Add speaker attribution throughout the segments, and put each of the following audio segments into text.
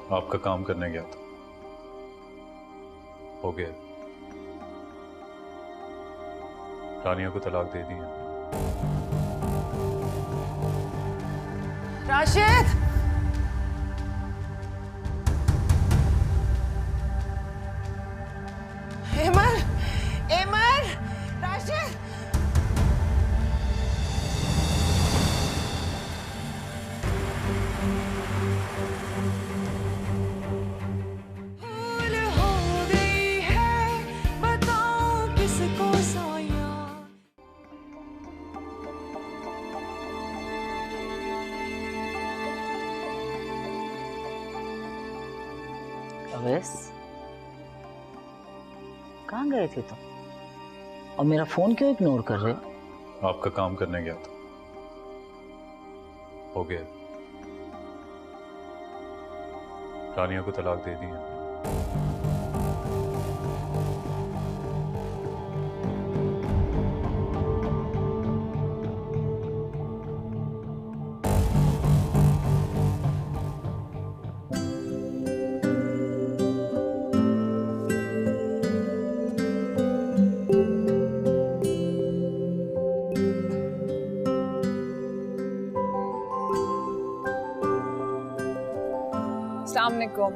Speaker 1: आपका काम करने गया था, हो गया। रानिया को तलाक दे दी है।
Speaker 2: राशिद! एमन! एमन! राशिद! भूल हो गई है, बताओ किसको साया।
Speaker 3: अवैस, कहाँ गए थे तुम? और मेरा फोन क्यों इग्नोर कर रहे हो?
Speaker 1: आपका काम करने गया था, हो गया। रानिया को तलाक दे दी है।
Speaker 4: अस्सलाम वालेकुम।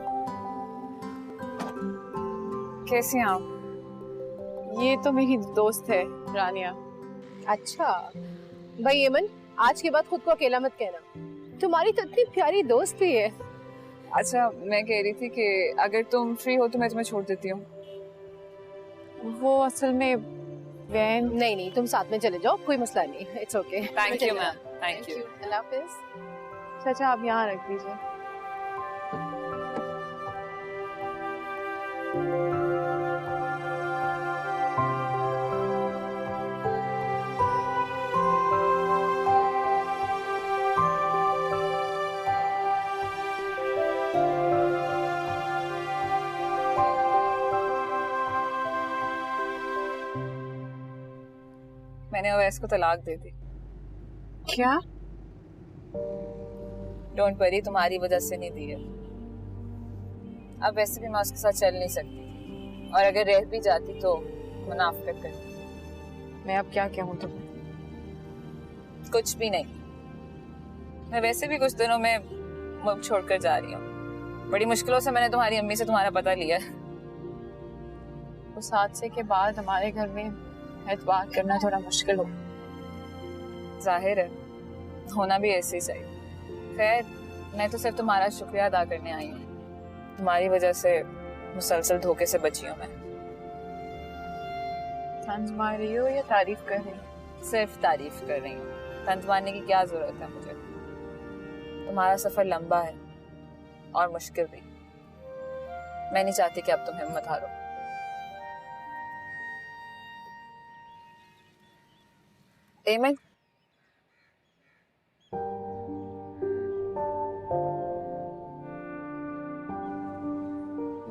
Speaker 4: कैसी हैं आप? ये तो मेरी दोस्त है रानिया।
Speaker 5: अच्छा भाई यमन, आज के बाद खुद को अकेला मत कहना, तुम्हारी तो इतनी प्यारी दोस्त भी है।
Speaker 4: अच्छा, मैं कह रही थी कि अगर तुम फ्री हो तो मैं तुम्हें छोड़ देती हूँ। वो असल में वैन।
Speaker 5: नहीं नहीं, तुम साथ में चले जाओ, कोई मसला नहीं, it's okay.
Speaker 4: Thank you ma'am, thank you.
Speaker 5: अल्लाह हाफिज।
Speaker 4: अच्छा आप यहाँ रख दीजिए। मैंने अवैस को तलाक दे दी। क्या? डोंट वरी, तुम्हारी वजह से नहीं दी है। अब वैसे भी मैं उसके साथ चल नहीं सकती, और अगर रह भी जाती तो मुनाफिकत करती। मैं अब क्या कहूँ तुम्हें? कुछ भी नहीं। मैं वैसे भी कुछ दिनों में मुल्क छोड़कर जा रही हूँ। बड़ी मुश्किलों से मैंने तुम्हारी अम्मी से तुम्हारा पता लिया। उस हादसे के बाद हमारे घर में एतबार करना थोड़ा मुश्किल हो। जाहिर है, होना भी ऐसे ही चाहिए। खैर, मैं तो सिर्फ तुम्हारा शुक्रिया अदा करने आई हूँ। तुम्हारी वजह से मुसलसल धोखे से बची हूँ मैं। तंज मार रही हो या तारीफ कर रही हो? सिर्फ तारीफ कर रही हूँ। तंज मारने की क्या जरूरत है मुझे? तुम्हारा सफर लंबा है और मुश्किल भी। मैं नहीं चाहती कि अब तुम हिम्मत हारो। एमन,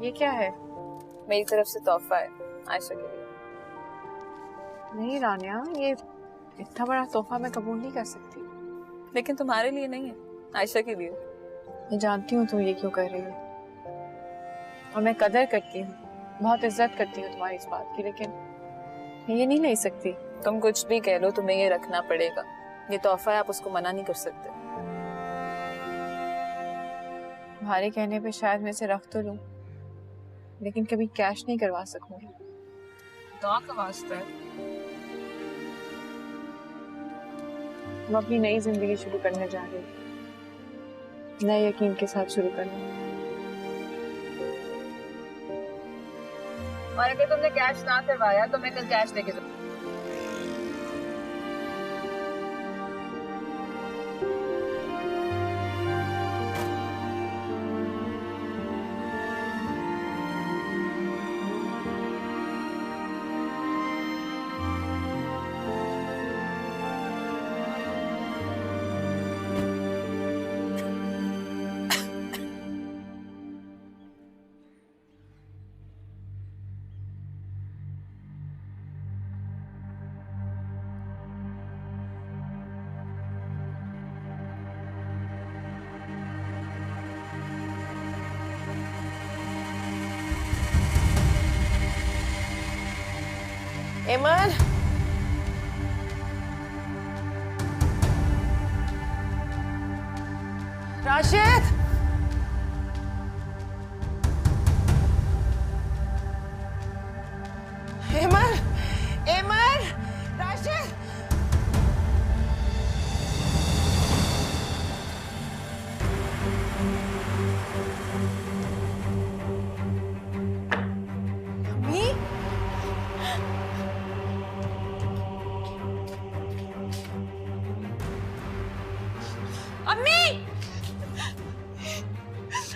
Speaker 4: ये क्या है? मेरी तरफ से तोहफा है आयशा के लिए। नहीं रानिया, ये इतना बड़ा तोहफा मैं कबूल नहीं कर सकती। लेकिन तुम्हारे लिए नहीं है, आयशा के लिए। मैं जानती हूँ तुम ये क्यों कर रही हो, और मैं कदर करती हूँ, बहुत इज्जत करती हूँ तुम्हारी इस बात की, लेकिन ये नहीं ले सकती। तुम कुछ भी कह लो, तुम्हें ये रखना पड़ेगा। ये तोहफा है, आप उसको मना नहीं कर सकते। तुम्हारे कहने पे शायद मैं इसे रख तो लूं, लेकिन कभी कैश नहीं करवा सकूंगी। दुआ का वास्ता है। तुम अपनी नई जिंदगी शुरू करने जा रहे हो, नए यकीन के साथ शुरू करना। और अगर तुमने कैश ना करवाया तो मैं कल कैश लेके जाऊंगी।
Speaker 2: एमन, राशिद, एमन, एमन, राशिद। अम्मी, अम्मी,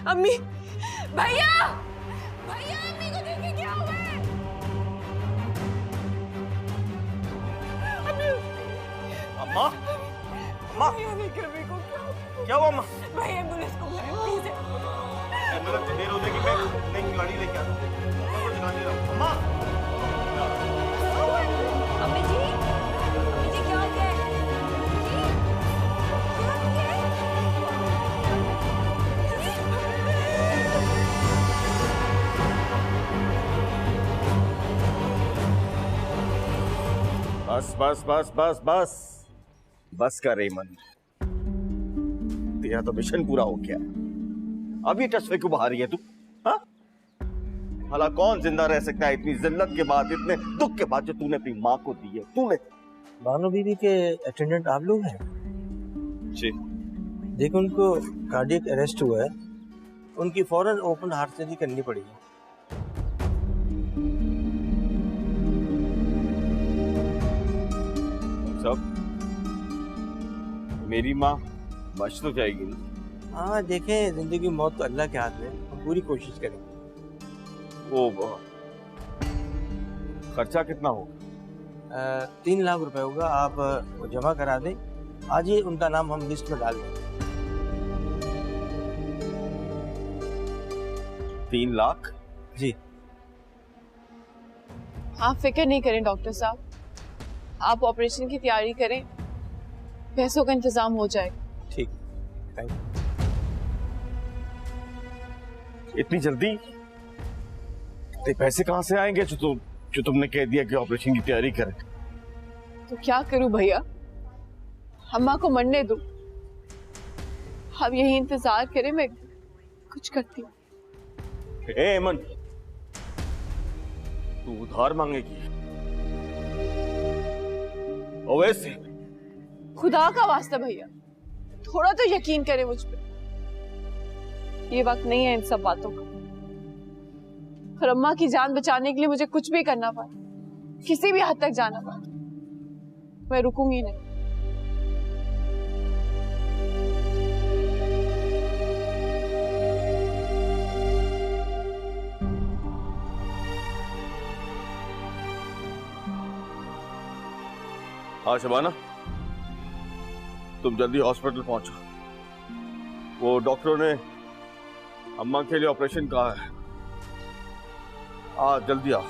Speaker 2: अम्मी, भैया, भैया, अम्मी को देखिए क्या हुआ है। अम्मी,
Speaker 6: अम्मा, अम्मा,
Speaker 2: भैया विक्रमी को
Speaker 6: क्या हुआ अम्मा?
Speaker 2: भाई एम्बुलेंस को बुलाएं प्लीज।
Speaker 6: एम्बुलेंस देर हो जाएगी, मैं नई गाड़ी लेके आता हूँ। अम्मा को जगा दे रहा हूँ। अम्मा,
Speaker 2: अम्मी जी, अम्मी जी क्या हो गया है? जी, क्या हो गया है?
Speaker 6: बस बस बस बस बस बस कर रेमंड, तेरा तो मिशन पूरा हो गया। अभी टसवे क्यों बाहर है तू? हाँ, भला कौन जिंदा रह सकता है इतनी जिल्लत के बाद, इतने दुख के बाद जो तूने अपनी माँ को दी है? तूने
Speaker 7: बानो बीबी के अटेंडेंट आप लोग हैं?
Speaker 6: जी।
Speaker 7: देखो, उनको कार्डियक अरेस्ट हुआ है, उनकी फौरन ओपन हार्ट सर्जरी करनी पड़ेगी।
Speaker 6: सब मेरी माँ बच तो जाएगी ना?
Speaker 7: हाँ, देखें, जिंदगी मौत तो अल्लाह के हाथ में, हम पूरी कोशिश करेंगे।
Speaker 6: वो खर्चा कितना होगा?
Speaker 7: 3 लाख रुपए होगा, आप वो जमा करा दें। आज ही उनका नाम हम लिस्ट में डाल दें।
Speaker 6: 3 लाख?
Speaker 7: जी।
Speaker 5: आप फिक्र नहीं करें डॉक्टर साहब, आप ऑपरेशन की तैयारी करें, पैसों का इंतजाम हो जाएगा।
Speaker 7: ठीक, थैंक यू।
Speaker 6: इतनी जल्दी? ते पैसे कहाँ से आएंगे जो तुमने कह दिया कि ऑपरेशन की तैयारी करें?
Speaker 5: तो क्या करूं भैया, अम्मा को मरने दो, अब यही इंतजार करें, मैं कुछ करती हूँ।
Speaker 6: ए अमन, तू उधार मांगेगी? ओवैसे
Speaker 5: खुदा का वास्ता भैया, थोड़ा तो यकीन करें मुझ पे। ये वक्त नहीं है इन सब बातों का, और अम्मा की जान बचाने के लिए मुझे कुछ भी करना पड़े, किसी भी हद तक जाना पड़े, मैं रुकूंगी नहीं।
Speaker 6: हाँ शबाना, तुम जल्दी हॉस्पिटल पहुंचो। वो डॉक्टरों ने अम्मा के लिए ऑपरेशन कहा है। जल्दी आ।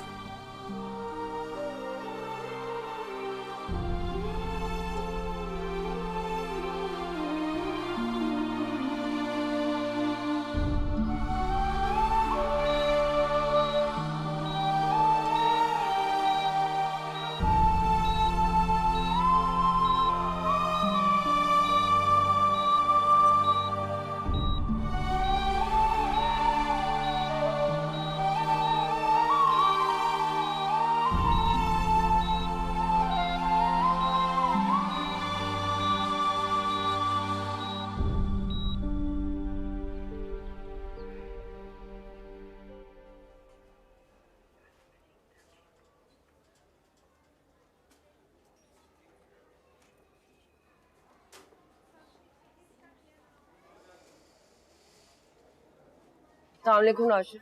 Speaker 8: अस्सलामुअलैकुम राशिद।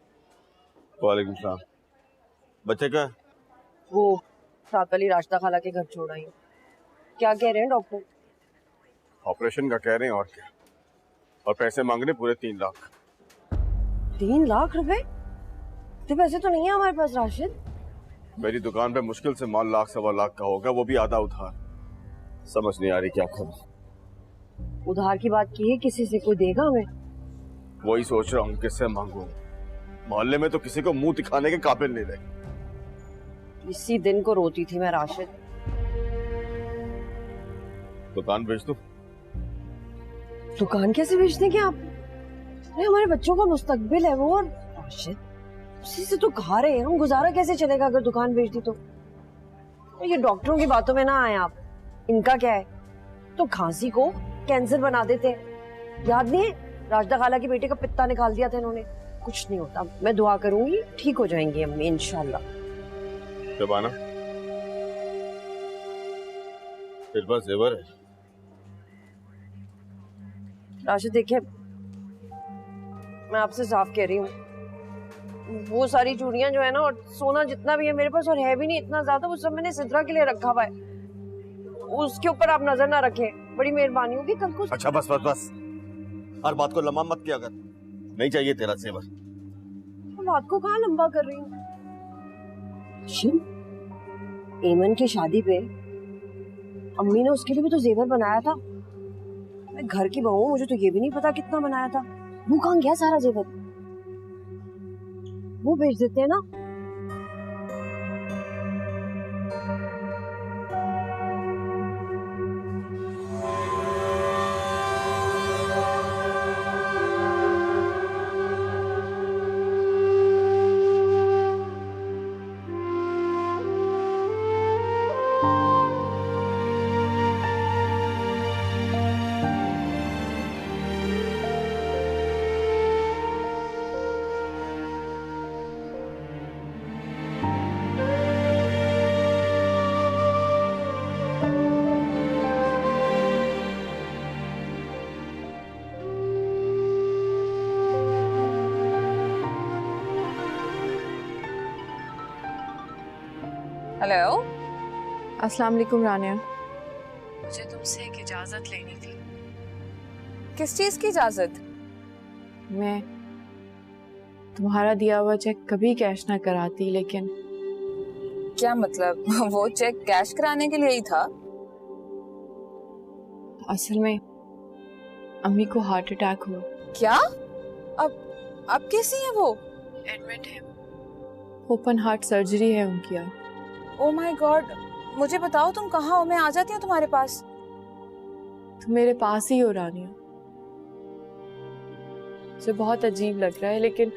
Speaker 6: वालेकुम सलाम। बच्चे का?
Speaker 8: वो साथ वाली राशिदा खाला के घर छोड़ आई हूँ। क्या कह रहे हैं डॉक्टर?
Speaker 6: ऑपरेशन का कह रहे हैं और क्या, और पैसे मांग रहे पूरे 3 लाख।
Speaker 8: 3 लाख रुपए? इतने पैसे तो नहीं है हमारे पास राशिद।
Speaker 6: मेरी दुकान पे मुश्किल से माल 1 सवा लाख का होगा, वो भी आधा उधार। समझ नहीं आ रही क्या करूं।
Speaker 8: उधार की बात की है, किसी से कोई देगा हमें?
Speaker 6: वही सोच रहा हूँ किससे मांगू। मोहल्ले में तो किसी को मुंह दिखाने के काबिल नहीं रहे।
Speaker 8: इसी दिन को रोती थी मैं राशिद।
Speaker 6: दुकान बेच दो।
Speaker 8: दुकान कैसे बेच देंगे आप? अरे हमारे बच्चों का मुस्तकबिल है वो। और राशिद उसी से तो खा रहे हैं हम, गुजारा कैसे चलेगा अगर दुकान बेच दी तो? ये डॉक्टरों की बातों में ना आए आप। इनका क्या है, तो खांसी को कैंसर बना देते हैं। याद नहीं है राजदा खाला के बेटे का पित्ता निकाल दिया था इन्होंने? कुछ नहीं होता, मैं दुआ करूंगी ठीक हो जाएंगी अम्मी इंशाल्लाह।
Speaker 6: जब आना फिर बस जेवर है।
Speaker 8: राशिद देखिए, मैं आपसे साफ कह रही हूँ, वो सारी चूड़ियां जो है ना और सोना जितना भी है मेरे पास, और है भी नहीं इतना ज्यादा, वो सब मैंने सिद्रा के लिए रखा हुआ है। उसके ऊपर आप नजर ना रखें, बड़ी मेहरबानी होगी कल को।
Speaker 6: अच्छा बस बस बस, हर बात को लंबा मत किया कर। नहीं चाहिए तेरा जेवर।
Speaker 8: बात को कहाँ लंबा कर रही हूँ? एमन की शादी पे अम्मी ने उसके लिए भी तो जेवर बनाया था। मैं घर की बहू हूँ, मुझे तो ये भी नहीं पता कितना बनाया था। वो कहाँ गया सारा जेवर? वो बेच देते हैं ना।
Speaker 4: हेलो,
Speaker 5: अस्सलाम वालेकुम रानिया। मुझे तुमसे एक इजाजत लेनी थी।
Speaker 4: किस चीज की इजाजत?
Speaker 5: मैं तुम्हारा दिया हुआ चेक कभी कैश ना कराती, लेकिन
Speaker 4: क्या मतलब? वो चेक कैश कराने के लिए ही था?
Speaker 5: असल में अम्मी को हार्ट अटैक हुआ।
Speaker 4: क्या? अब कैसी है वो?
Speaker 5: एडमिट है, ओपन हार्ट सर्जरी है उनकी। यार
Speaker 4: ओ माय गॉड, मुझे बताओ तुम कहाँ हो, मैं आ जाती हूँ तुम्हारे पास।
Speaker 5: तुम मेरे पास ही हो रानिया। मुझे बहुत अजीब लग रहा है, लेकिन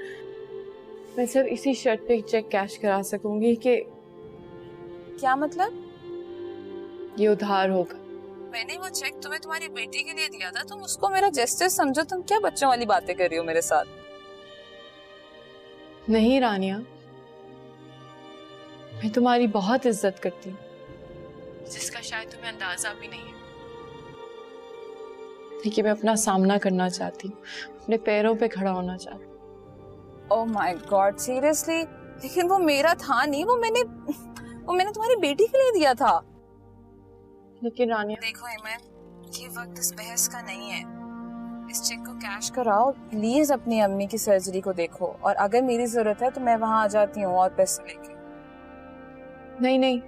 Speaker 5: मैं सिर्फ इसी शर्त पे चेक कैश करा सकूंगी कि।
Speaker 4: क्या मतलब?
Speaker 5: ये उधार होगा।
Speaker 4: मैंने वो चेक तुम्हें तुम्हारी बेटी के लिए दिया था, तुम उसको मेरा जेस्चर समझो। तुम क्या बच्चों वाली बातें कर रही हो मेरे साथ?
Speaker 5: नहीं रानिया, मैं तुम्हारी बहुत इज्जत करती हूँ, जिसका शायद तुम्हें अंदाजा भी नहीं है। लेकिन मैं अपना सामना करना चाहती हूँ, अपने पैरों पे खड़ा होना चाहती हूँ।
Speaker 4: Oh my God, seriously? लेकिन वो मेरा था नहीं, वो मैंने तुम्हारी बेटी के लिए दिया था।
Speaker 5: लेकिन रानिया
Speaker 4: देखो हेमन, ये वक्त इस बहस का नहीं है। इस चेक को कैश कराओ प्लीज, अपनी अम्मी की सर्जरी को देखो, और अगर मेरी जरूरत है तो मैं वहां आ जाती हूँ और पैसे लेके।
Speaker 5: नहीं,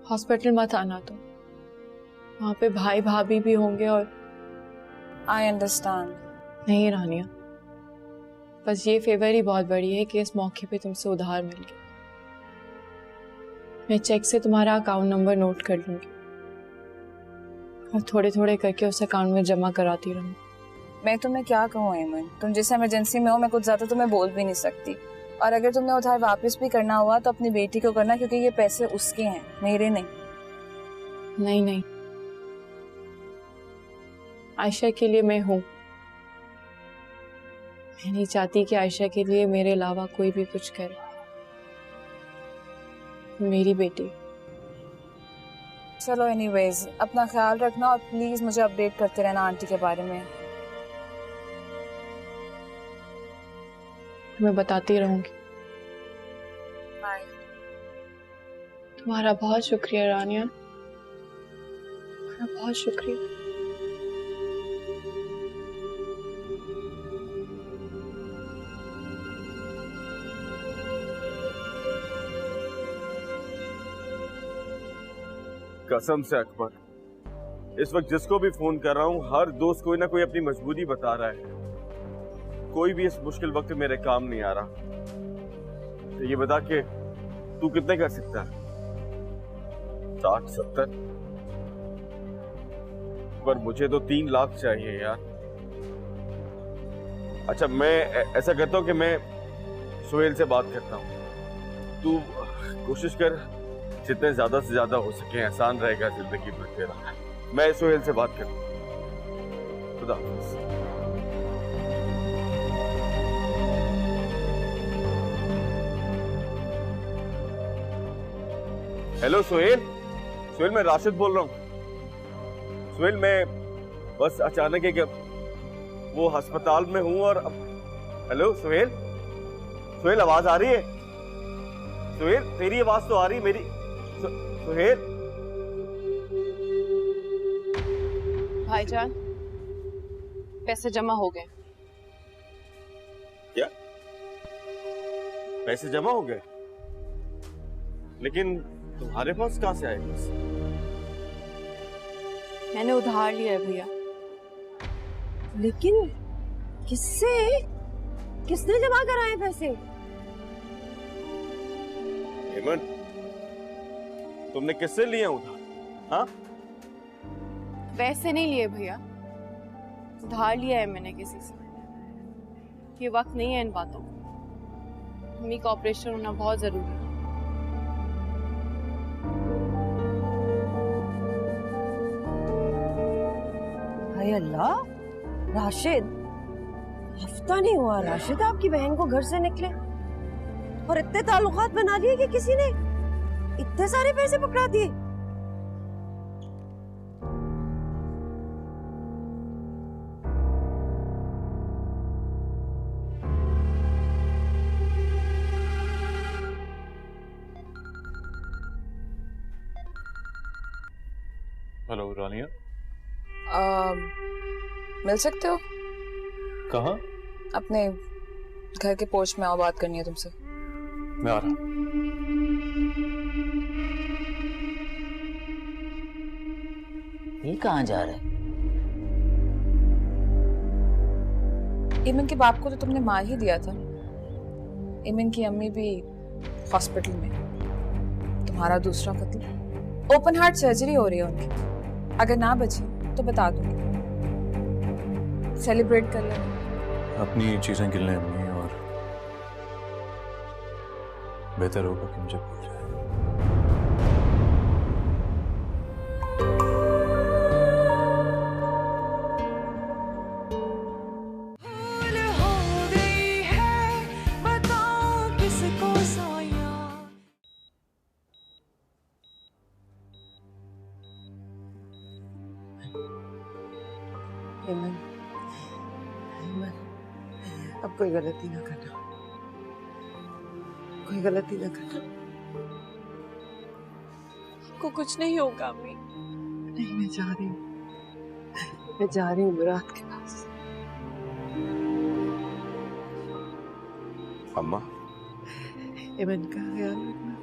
Speaker 5: हॉस्पिटल मत आना तुम। वहां पे भाई भाभी भी होंगे और।
Speaker 4: I understand.
Speaker 5: नहीं रानिया, बस ये फेवर ही बहुत बड़ी है कि इस मौके पे तुमसे उधार मिल गया। मैं चेक से तुम्हारा अकाउंट नंबर नोट कर लूंगी और थोड़े थोड़े करके उस अकाउंट में जमा कराती रहूंगी।
Speaker 4: मैं तुम्हें क्या कहूँ हेमन, तुम जिस इमरजेंसी में हो, मैं कुछ ज्यादा तुम्हें बोल भी नहीं सकती। और अगर तुमने उधार वापस भी करना हुआ तो अपनी बेटी को करना, क्योंकि ये पैसे उसके हैं, मेरे नहीं।
Speaker 5: नहीं, आयशा के लिए मैं हूं। मैं नहीं चाहती कि आयशा के लिए मेरे अलावा कोई भी कुछ करे। मेरी बेटी।
Speaker 4: चलो एनीवेज, अपना ख्याल रखना और प्लीज मुझे अपडेट करते रहना आंटी के बारे में।
Speaker 5: मैं बताती रहूंगी।
Speaker 4: बाय।
Speaker 5: तुम्हारा बहुत शुक्रिया रानिया, तुम्हारा बहुत शुक्रिया।
Speaker 6: कसम से अकबर, इस वक्त जिसको भी फोन कर रहा हूँ, हर दोस्त कोई ना कोई अपनी मजबूरी बता रहा है। कोई भी इस मुश्किल वक्त मेरे काम नहीं आ रहा। तो ये बता के तू कितने कर सकता है? 60-70? पर मुझे तो 3 लाख चाहिए यार। अच्छा, मैं ऐसा करता हूँ कि मैं सुहेल से बात करता हूँ। तू कोशिश कर जितने ज्यादा से ज्यादा हो सके, आसान रहेगा जिंदगी में तेरा। मैं सुहेल से बात करता हूँ। खुदा हाफिज़। हेलो सुहेल। सुहेल, मैं राशिद बोल रहा हूँ। सुहेल, मैं बस अचानक एक वो अस्पताल में हूँ और अब हेलो सुहेल। सुहेल, आवाज आ रही है? सुहेल, तेरी आवाज तो आ रही, मेरी सुहेल।
Speaker 5: भाईजान, पैसे जमा हो गए।
Speaker 6: क्या पैसे जमा हो गए? लेकिन तुम्हारे पास कहां से आए पैसे?
Speaker 5: मैंने उधार लिया है भैया।
Speaker 8: लेकिन किससे? किसने जमा कराए पैसे?
Speaker 6: हेमंत, तुमने किससे लिए उधार? हाँ,
Speaker 5: वैसे नहीं लिए भैया, उधार लिया है मैंने किसी से। ये वक्त नहीं है इन बातों का। मम्मी का ऑपरेशन होना बहुत जरूरी है।
Speaker 8: हाय अल्लाह, राशिद, हफ्ता नहीं हुआ राशिद आपकी बहन को घर से निकले और इतने ताल्लुकात बना लिए कि किसी ने इतने सारे पैसे पकड़ा दिए।
Speaker 1: हेलो रानिया।
Speaker 4: मिल सकते हो?
Speaker 1: कहाँ?
Speaker 4: अपने घर के पोर्च में आओ, बात करनी है तुमसे।
Speaker 1: मैं आ रहा।
Speaker 3: ये कहाँ जा रहा है?
Speaker 4: इमन के बाप को तो तुमने मार ही दिया था। इमन की अम्मी भी हॉस्पिटल में। तुम्हारा दूसरा पति, ओपन हार्ट सर्जरी हो रही है उनकी। अगर ना बची तो बता दूंगी। सेलिब्रेट कर लेना।
Speaker 1: अपनी चीजें गिन लें अम्मी, और बेहतर होगा कि मुझे भूल जाए।
Speaker 8: हेमंत, अब कोई गलती ना करना, कोई गलती ना करना।
Speaker 5: को कुछ नहीं होगा अम्मी।
Speaker 8: नहीं, मैं जा रही हूँ, मैं जा रही हूँ मुराद के पास।
Speaker 6: अम्मा,
Speaker 8: हेमंत का ख्याल रखना,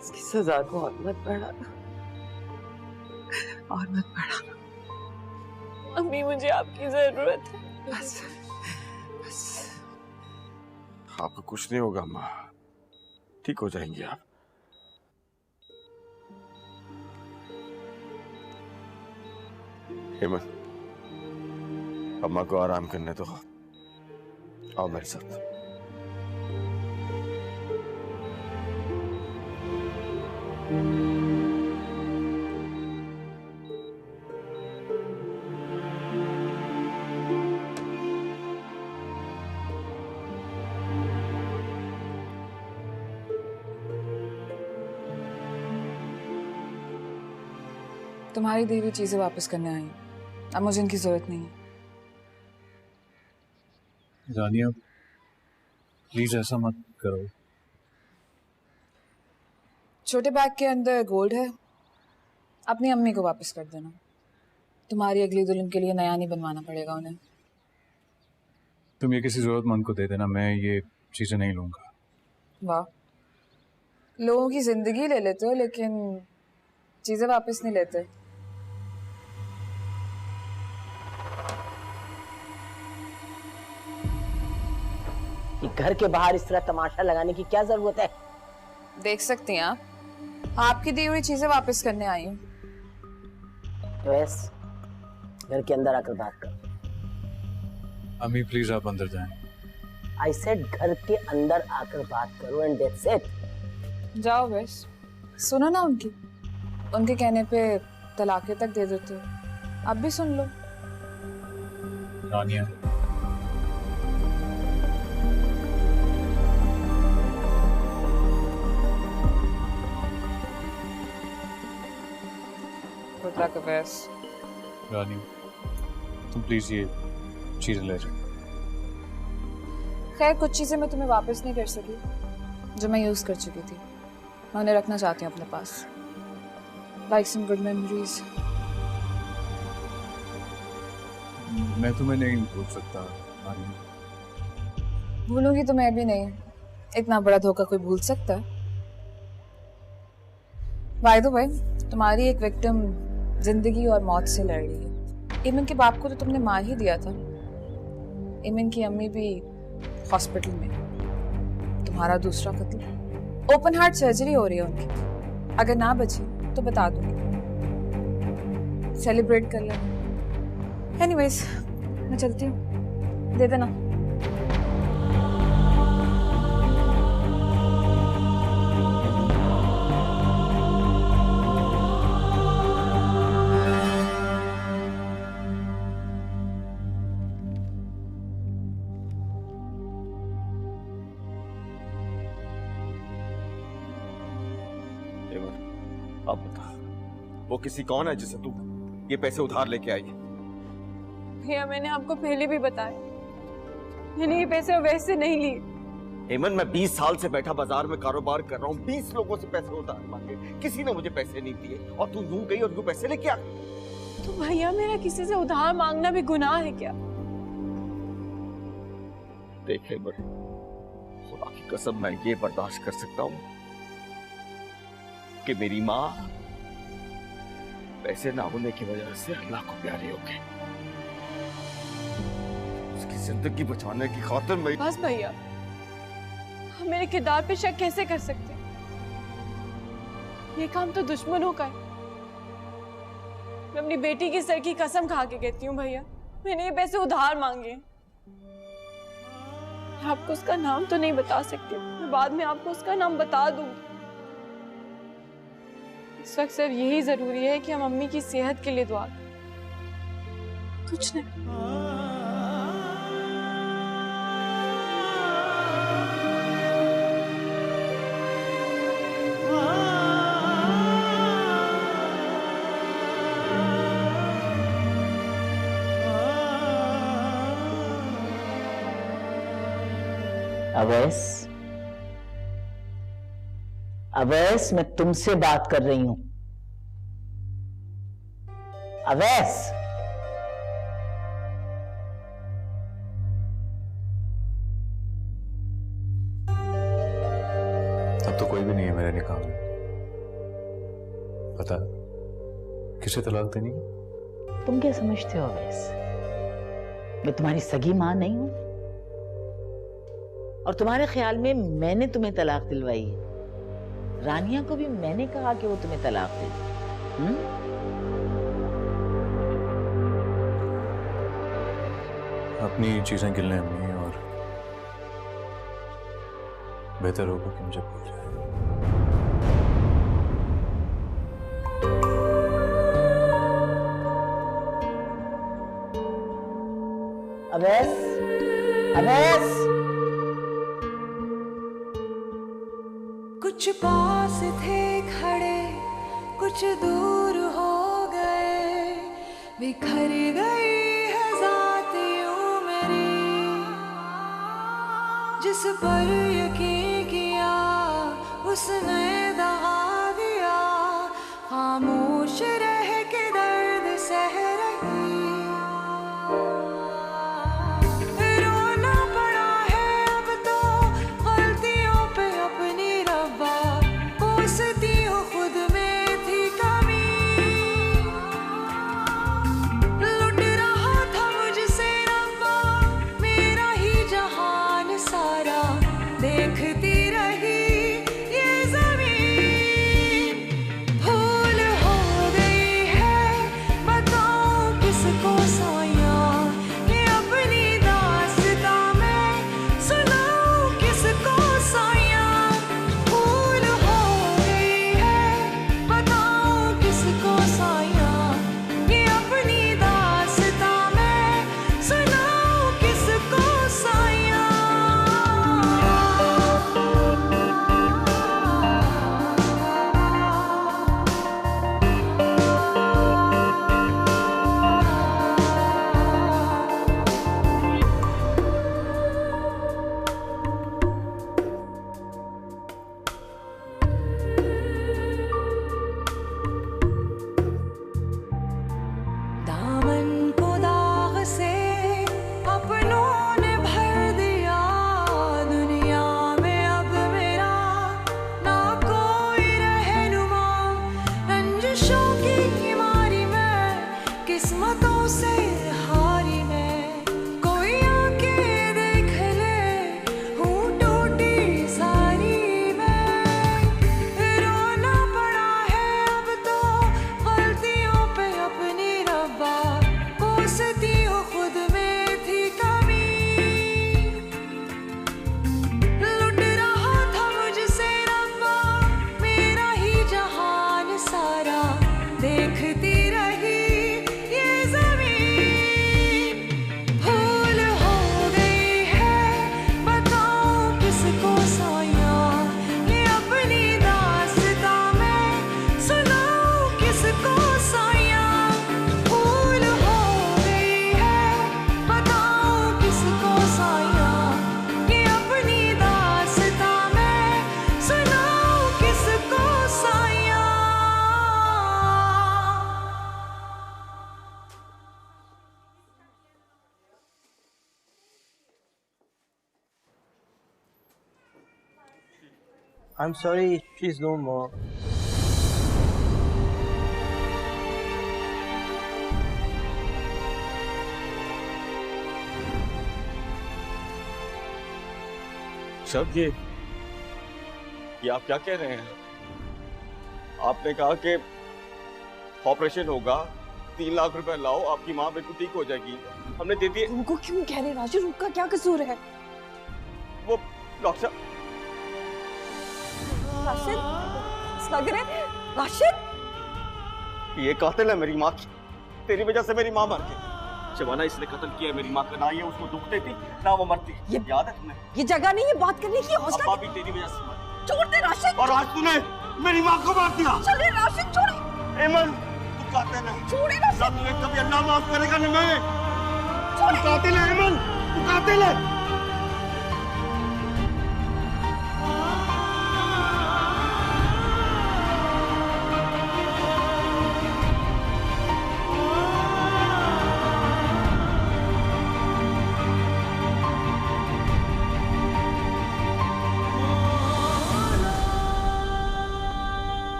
Speaker 8: इसकी सजा को और मत बढ़ाना, और मत बढ़ाना।
Speaker 5: अम्मी, मुझे आपकी जरूरत है।
Speaker 8: बस बस।
Speaker 6: आपको कुछ नहीं होगा अम्मा, ठीक हो जाएंगे आप। हेमंत, अम्मा को आराम करने दो, आओ मेरे साथ।
Speaker 4: तुम्हारी दी हुई चीजें वापस करने आई। अब मुझे इनकी जरूरत नहीं है।
Speaker 1: रानिया, प्लीज ऐसा मत करो।
Speaker 4: छोटे बैग के अंदर गोल्ड है, अपनी अम्मी को वापस कर देना। तुम्हारी अगली दुल्हन के लिए नया नहीं बनवाना पड़ेगा उन्हें।
Speaker 1: तुम ये किसी जरूरतमंद को दे देना, मैं ये चीजें नहीं लूंगा।
Speaker 4: वाह, लोगों की जिंदगी ले लेते हो लेकिन चीजें वापस नहीं लेते।
Speaker 3: कि घर के बाहर इस तरह तमाशा लगाने की क्या जरूरत है?
Speaker 4: देख सकती हैं आप, आपकी दी हुई चीजें वापस करने आई हूँ।
Speaker 3: वैस घर के अंदर आकर बात कर।
Speaker 1: अम्मी प्लीज आप अंदर जाएं।
Speaker 3: आई सेड घर के अंदर आकर बात करो एंड दैट्स इट।
Speaker 4: जाओ बस, सुनो ना उनकी, उनके कहने पे तलाके तक दे देते हो, आप भी सुन लो।
Speaker 1: रानिया,
Speaker 4: रुद्रा का बस।
Speaker 1: रानिया तुम प्लीज ये चीज ले जाओ।
Speaker 4: खैर कुछ चीजें मैं तुम्हें वापस नहीं कर सकी जो मैं यूज कर चुकी थी, मैं उन्हें रखना चाहती हूँ अपने पास, लाइक सम गुड मेमोरीज।
Speaker 1: मैं तुम्हें नहीं भूल सकता रानिया।
Speaker 4: भूलूंगी तो मैं भी नहीं, इतना बड़ा धोखा कोई भूल सकता है? बाय द वे, तुम्हारी एक विक्टिम जिंदगी और मौत से लड़ रही है। इमन के बाप को तो तुमने मार ही दिया था, इमन की अम्मी भी हॉस्पिटल में, तुम्हारा दूसरा कत्ल, ओपन हार्ट सर्जरी हो रही है उनकी, अगर ना बची तो बता दूंगी, सेलिब्रेट कर लेना। एनीवेज मैं चलती हूँ, दे देना।
Speaker 6: अब बता, वो किसी कौन है जिसे तू ये पैसे उधार लेके आई है?
Speaker 5: भैया मैंने आपको पहले भी बताया, मैंने ये पैसे वैसे नहीं लिए।
Speaker 6: हेमन, मैं 20 साल से बैठा बाजार में कारोबार कर रहा हूँ, 20 लोगों से पैसे उधार मांगे, किसी ने मुझे पैसे नहीं दिए, और तू यूं गई और यूं पैसे लेके आ गई।
Speaker 5: तो भैया मेरा किसी से उधार मांगना भी गुनाह है क्या?
Speaker 6: देख हेमन, खुदा की कसम मैं ये बर्दाश्त कर सकता हूँ कि मेरी माँ पैसे ना होने की वजह से अल्लाह को प्यारी हो गई। उसकी जिंदगी बचाने की खातिर मैं...
Speaker 5: बस भैया, हम मेरे किरदार पे शक कैसे कर सकते हैं? ये काम तो दुश्मनों का है। मैं अपनी बेटी की सर की कसम खा के कहती हूँ भैया, मैंने ये पैसे उधार मांगे। मैं आपको उसका नाम तो नहीं बता सकती, मैं बाद में आपको उसका नाम बता दूंगी। इस वक्त सिर्फ यही जरूरी है कि हम अम्मी की सेहत के लिए दुआ करें, कुछ नहीं।
Speaker 3: अवैस, अवैस मैं तुमसे बात कर रही हूं। अवैस,
Speaker 1: अब तो कोई भी नहीं है मेरे निकाह में, पता किसे तलाक देनी है?
Speaker 3: तुम क्या समझते हो अवैस, मैं तुम्हारी सगी मां नहीं हूं? और तुम्हारे ख्याल में मैंने तुम्हें तलाक दिलवाई है? रानिया को भी मैंने कहा कि वो तुम्हें तलाक दे दे।
Speaker 1: अपनी चीजें गिन लें अम्मी, और बेहतर होगा कि मुझे भूल जाए।
Speaker 3: अवैस, अवैस,
Speaker 2: कुछ पास थे खड़े, कुछ दूर हो गए, बिखर गई है ज़ात यूं मेरी, जिस पर यकीन किया उसने दगा दिया, खामोश रह के दर्द सह रही। रोना पड़ा है अब तो गलतियों पे अपनी रब्बा, कोसती हूँ खुद में थी कमी, लुट रहा था मुझसे रब्बा मेरा ही जहान सारा, देखती रही ये
Speaker 7: I'm sorry, she's no more.
Speaker 6: सब ये आप क्या कह रहे हैं? आपने कहा कि ऑपरेशन होगा, 3 लाख रुपए लाओ, आपकी माँ बिल्कुल ठीक हो जाएगी। हमने दे दिए।
Speaker 8: उनको क्यों कह रहे राशिद? उनका क्या कसूर है?
Speaker 6: वो डॉक्टर
Speaker 8: राशिद, लग रहे राशिद,
Speaker 6: ये कातिल है मेरी माँ की। तेरी वजह से मेरी माँ मर गई। शबाना, इसने कत्ल किया मेरी माँ का। ना ये उसको दुख देती, ना वो मरती। ये याद है तुम्हें?
Speaker 8: ये जगह नहीं है बात करने की। हौसला
Speaker 6: अब्बा भी तेरी वजह से मर।
Speaker 8: छोड़ दे राशिद।
Speaker 6: और आज तूने मेरी माँ को मार दिया।
Speaker 8: चले राशिद, छोड़े।
Speaker 6: एमन, तू कातिल है।
Speaker 8: छोड़े राशिद।
Speaker 6: ना तुझे कभी अल्लाह माफ करेगा ना मैं।
Speaker 8: छोड़े।
Speaker 6: तू कातिल है एमन, तू कातिल है।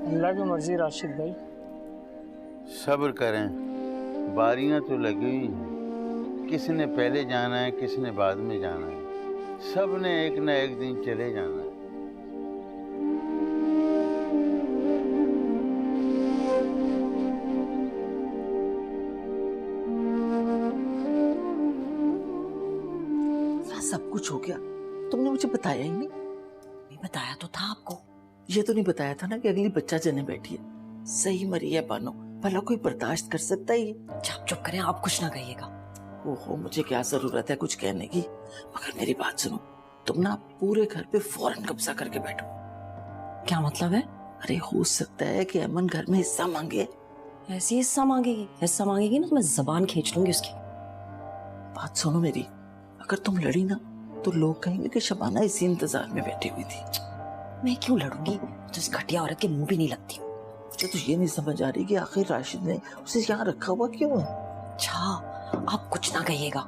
Speaker 7: अल्लाह की मर्जी राशिद भाई।
Speaker 9: सब्र करें, बारियां तो लगी हुई हैं। किसने पहले जाना है, किसने बाद में जाना है। सब ने एक ना एक दिन चले जाना है।
Speaker 3: सब कुछ हो गया, तुमने मुझे बताया ही नहीं। नहीं बताया तो था आपको। ये तो नहीं बताया था ना कि अगली बच्चा जने बैठी है। सही मरी है बानो, भला कोई बर्दाश्त कर सकता है ये?
Speaker 8: आप चुप करें, आप कुछ ना कहिएगा।
Speaker 3: ओहो, मुझे क्या जरूरत है कुछ कहने की। मगर मेरी बात सुनो, तुम ना पूरे घर पे फौरन कब्जा करके बैठो।
Speaker 8: क्या मतलब है?
Speaker 3: अरे हो सकता है कि अमन घर में हिस्सा मांगे।
Speaker 8: ऐसी हिस्सा मांगेगी? हिस्सा मांगेगी ना तो मैं जबान खींच लूंगी उसकी।
Speaker 3: बात सुनो मेरी, अगर तुम लड़ी ना तो लोग कहेंगे कि शबाना इसी इंतजार में बैठी हुई थी।
Speaker 8: मैं क्यों लड़ूंगी? तो इस घटिया औरत के मुंह भी नहीं लगती।
Speaker 3: मुझे तो ये नहीं समझ आ रही कि आखिर राशिद ने उसे यहाँ रखा हुआ क्यों है।
Speaker 8: अच्छा, आप कुछ ना कहिएगा,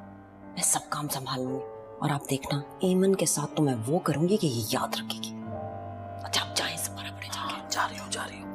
Speaker 8: मैं सब काम संभाल लूंगी। और आप देखना, एमन के साथ तो मैं वो करूंगी कि ये याद रखेगी। अच्छा आप जाएं, सब बड़ा बड़े जाके।
Speaker 3: जा रही हूँ।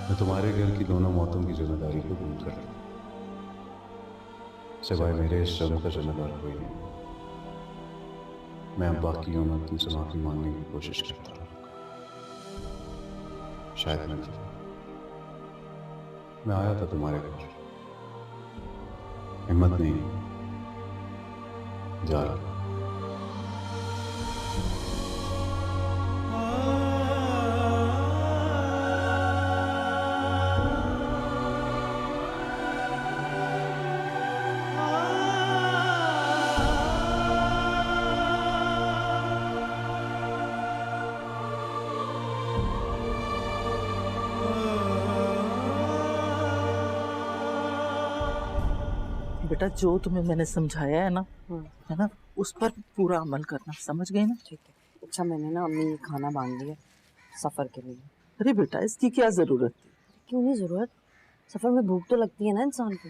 Speaker 1: मैं तुम्हारे घर की दोनों मौतों की जिम्मेदारी को कबूल करता हूँ। सिवाय मेरे इस जन्म का जिम्मेदार कोई नहीं। मैं अब बाकी उम्र तुमसे माफी मांगने की कोशिश करता हूँ। शायद मैं आया था तुम्हारे घर, हिम्मत नहीं, जा रहा।
Speaker 3: बेटा जो तुम्हें मैंने समझाया है ना, है ना, उस पर पूरा अमल करना, समझ गए ना?
Speaker 8: ठीक है। अच्छा मैंने ना अम्मी ये खाना बांध दिया सफर के लिए।
Speaker 3: अरे बेटा इसकी क्या जरूरत थी?
Speaker 8: क्यों नहीं जरूरत? सफर में भूख तो लगती है ना इंसान को।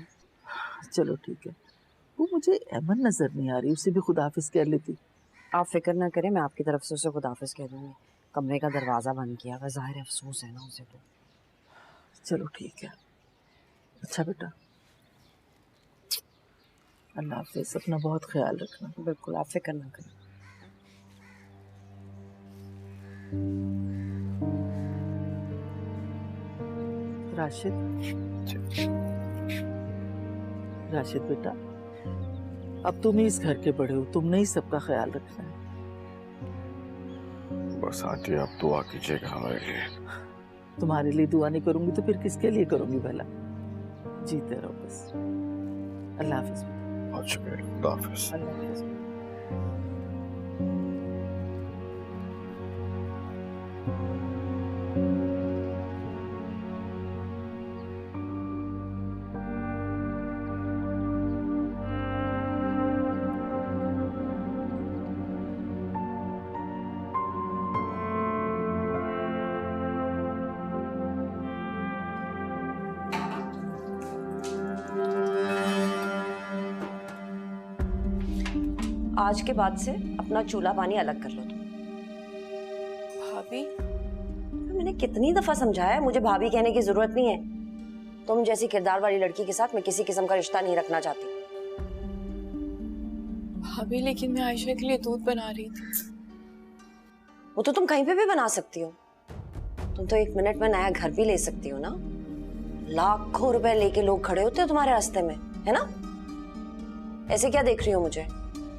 Speaker 3: चलो ठीक है। वो मुझे एमन नजर नहीं आ रही, उसे भी खुदाफिज कह लेती।
Speaker 8: आप फिक्र ना करें, मैं आपकी तरफ से उसे खुदाफिज कह दूंगी। कमरे का दरवाजा बंद किया हुआ, जाहिर है अफसोस है ना उसे तो।
Speaker 3: चलो ठीक है। अच्छा बेटा, अल्लाह हाफिज, अपना बहुत ख्याल रखना।
Speaker 8: बिल्कुल, आप फिक्र ना करें।
Speaker 3: राशिद, राशिद बेटा, अब तुम ही इस घर के बड़े हो, तुमने ही सबका ख्याल रखना है।
Speaker 6: बस आंटी आप दुआ कीजिएगा हमारे लिए।
Speaker 3: तुम्हारे लिए दुआ नहीं करूंगी तो फिर किसके लिए करूंगी भला? जीते रहो बस। अल्लाह हाफिज।
Speaker 6: बहुत शुक्रिया, खुदा हाफिज।
Speaker 3: अल्लाह हाफिज।
Speaker 8: आज के बाद से अपना चूल्हा पानी अलग कर लो तुम।
Speaker 5: भाभी,
Speaker 8: मैंने कितनी दफा समझाया है, मुझे भाभी कहने की जरूरत नहीं है। तुम जैसी किरदार वाली लड़की के साथ मैं किसी किस्म का रिश्ता नहीं रखना चाहती।
Speaker 5: भाभी लेकिन मैं आयशा के लिए दूध बना रही थी।
Speaker 8: वो तो तुम कहीं पे भी बना सकती हो। तुम तो 1 मिनट में नया घर भी ले सकती हो ना। लाखों रुपए लेके लोग खड़े होते हो तुम्हारे रास्ते में, है ना? ऐसे क्या देख रही हो मुझे?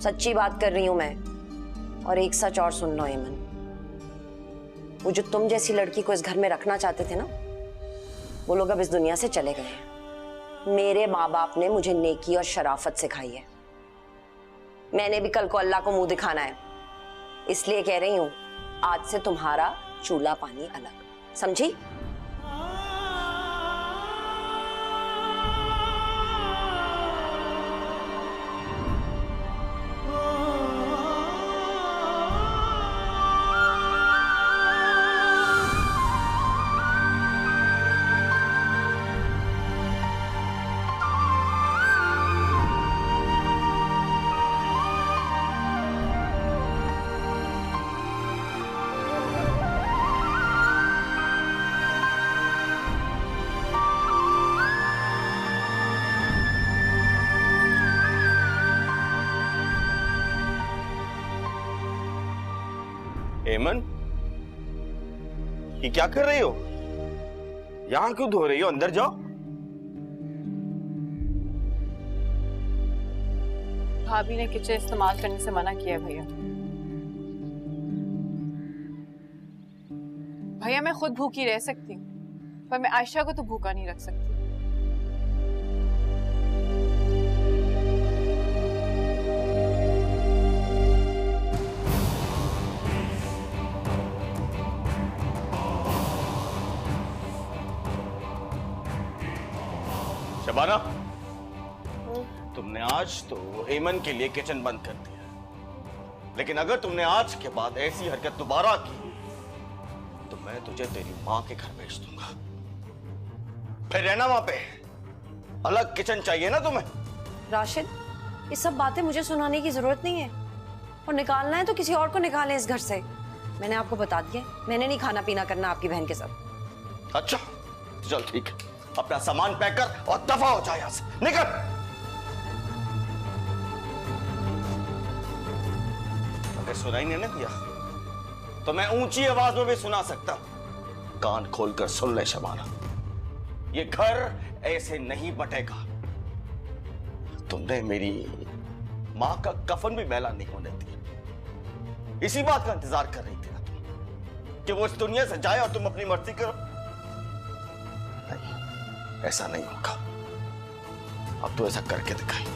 Speaker 8: सच्ची बात कर रही हूं मैं। और एक सच और सुन लो एमन, वो जो तुम जैसी लड़की को इस घर में रखना चाहते थे ना, वो लोग अब इस दुनिया से चले गए हैं। मेरे माँ बाप ने मुझे नेकी और शराफत सिखाई है। मैंने भी कल को अल्लाह को मुंह दिखाना है, इसलिए कह रही हूं आज से तुम्हारा चूल्हा पानी अलग, समझी?
Speaker 6: एमन, ये क्या कर रही हो? यहां क्यों धो रही हो? अंदर जाओ।
Speaker 5: भाभी ने किचन इस्तेमाल करने से मना किया है भैया। भैया मैं खुद भूखी रह सकती हूँ, पर मैं आयशा को तो भूखा नहीं रख सकती।
Speaker 6: शबाना, तुमने आज तो एमन के लिए किचन बंद कर दिया, लेकिन अगर तुमने आज के बाद ऐसी हरकत दोबारा की तो मैं तुझे तेरी माँ के घर भेज दूंगा। फिर रहना वहां पे। अलग किचन चाहिए ना तुम्हें?
Speaker 8: राशिद, ये सब बातें मुझे सुनाने की जरूरत नहीं है। और निकालना है तो किसी और को निकालें इस घर से। मैंने आपको बता दिया, मैंने नहीं खाना पीना करना आपकी बहन के साथ।
Speaker 6: अच्छा चल ठीक है, अपना सामान पैक कर और दफा हो जाए यहां से। निकल। अगर सुनाई नहीं दिया तो मैं ऊंची आवाज में भी सुना सकता हूं। कान खोलकर सुन ले शबाना, ये घर ऐसे नहीं बटेगा। तुमने मेरी मां का कफन भी मैला नहीं होने दिया। इसी बात का इंतजार कर रही थी ना तुम, कि वो इस दुनिया से जाए और तुम अपनी मर्जी करो। नहीं, ऐसा नहीं होगा। अब तो ऐसा करके दिखाई।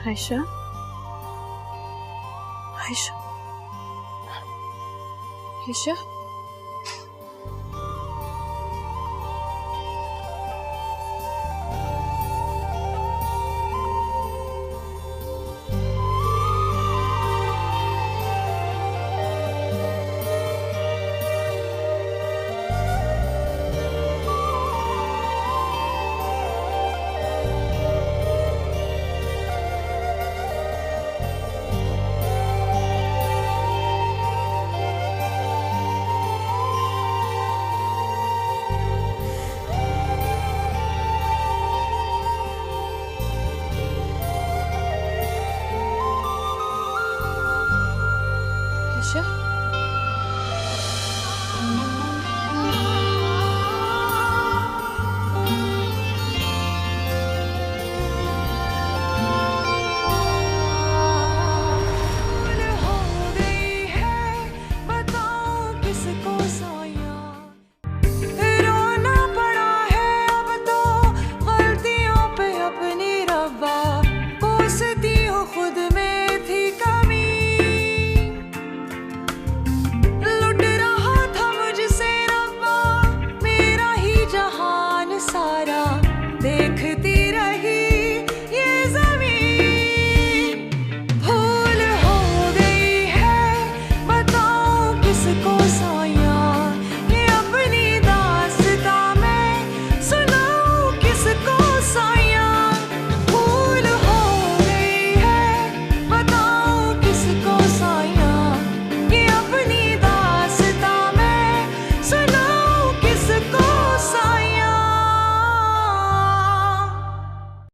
Speaker 5: आयशा, आयशा, आयशा, आयशा।